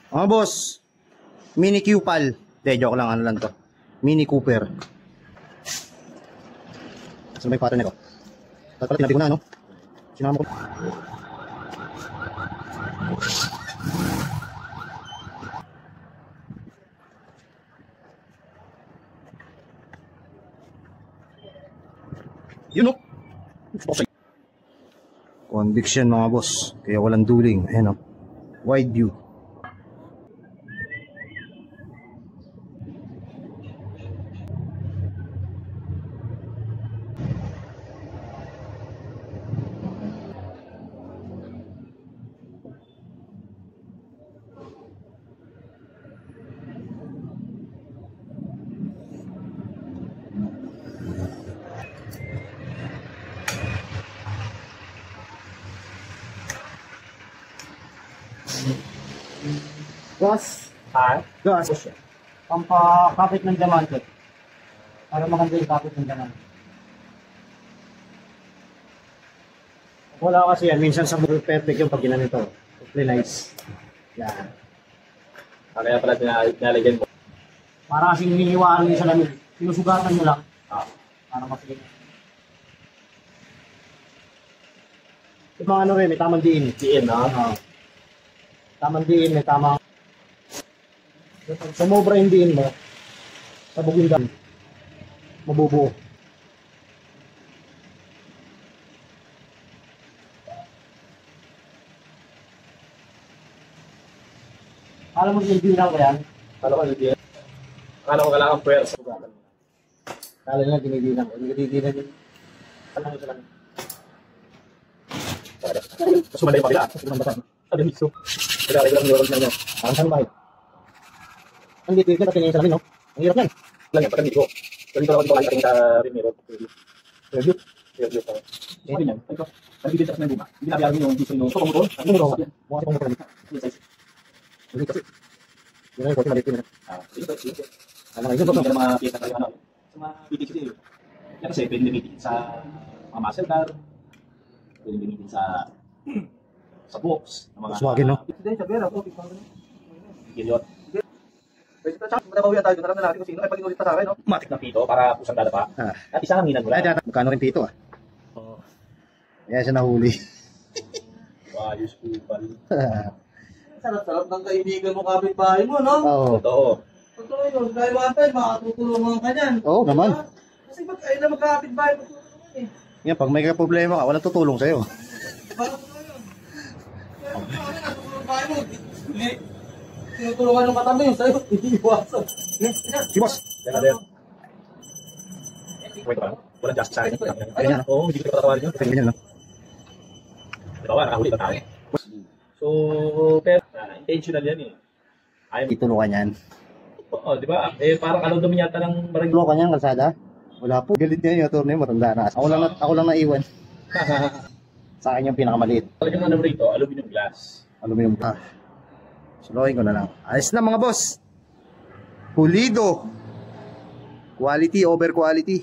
Mga boss, Mini Cupal. Hindi, joke lang, ano lang to. Mini Cooper. Saan ba yung pattern nito? Dapat pala tinabi ko na, no? Sinama ko. Yun, no? Conviction mga boss. Kaya walang duling. Ayan, no? Wide view. Gas. Gas. Pampakapit ng diamante. Para maganda yung kapit ng diamante. Wala kasi yan. Minsan sa perfect yung pag ginanito. Play nice. Yan. Kaya pala tinalagyan mo. Para kasing hinihiwaan yung salamin. Sinusugatan mo lang. Para masikin. Yung mga ano rin, may tamang diin. Diin, no? Tamang diin, may tamang... Sumobra yung diin mo, sabugin ka, mabubuo. Alam mo hindi lang ko yan. Ano ka diin? Ano ko kailangan pwersa. Kala nila dinidinan ko, hindi dinidinan yun. Alam mo sila. Mas umanda yung pabila. Sabi mo ito. Kailangan lang yung oras na nyo. Parang saan ba? Ang dito pati na yung salamin, no? Ang hirap yan. Lang yan, pagka dito. So dito lang ako dito sa Rimero. Review. Review pa. Sabi niyan. Sabi dito sa mga hindi na biyagin yung gusto nyo. So kumuton. Ano mo rin? Mukha si pumutin. Yung size. Hindi kasi. Yun na yung kote malitin na. Ito. Ano nga, yun ba? Yung mga piyesa tayo ano. Sa mga meeting kasi. Yan kasi pwede meeting sa mga muscle car. Pwede meeting sa box. Volkswagen, no? Hindi, sabi rin ako. Gilot. Pwede ito, tsaka matabawian tayo. Alam na natin kung sino. Ay, pag-inulit pa sa akin, no? Matik na pito para pusang dadapa. At isang hanginan mo Ay, lang. magkano rin pito, ah? Oo. Kaya siya nahuli. Ayos ko pala. Sarap-sarap ng kaibigan mo kapit-bahay mo, no? Oo. Totoo. Totoo yun. Dahil one time, makatutulungan ka niyan. Oo, naman. Kasi pag ayun na magkakapit-bahay, tutulungan eh. Yan, pag may problema ka, walang tutulong sa'yo. Bakit mo yun? Kaya kung ano, natutulungan bahay mo. Hindi. Tinutulungan ng katabi yun sa'yo. Iiwasan. Si boss. Yan na. Wait pa. Walang justice sa akin. Ganyan, no? Oo, hindi ko patatawarin yun. Ganyan, no? Di ba, nakahuli ka tayo. So, pero, intentional yan eh. Ayaw, Itulungan yan. oo, di ba? Eh, parang alam naman yata ng barangay. Itulungan yan, kalsada? Wala po. Galit niya yung attorney, matanda na. Ako lang naiwan. Sa akin yung pinakamaliit. Talagang ano rito, aluminum glass. Aluminum. Suluhin ko na lang. Ayos na mga boss. Pulido. Quality over quality.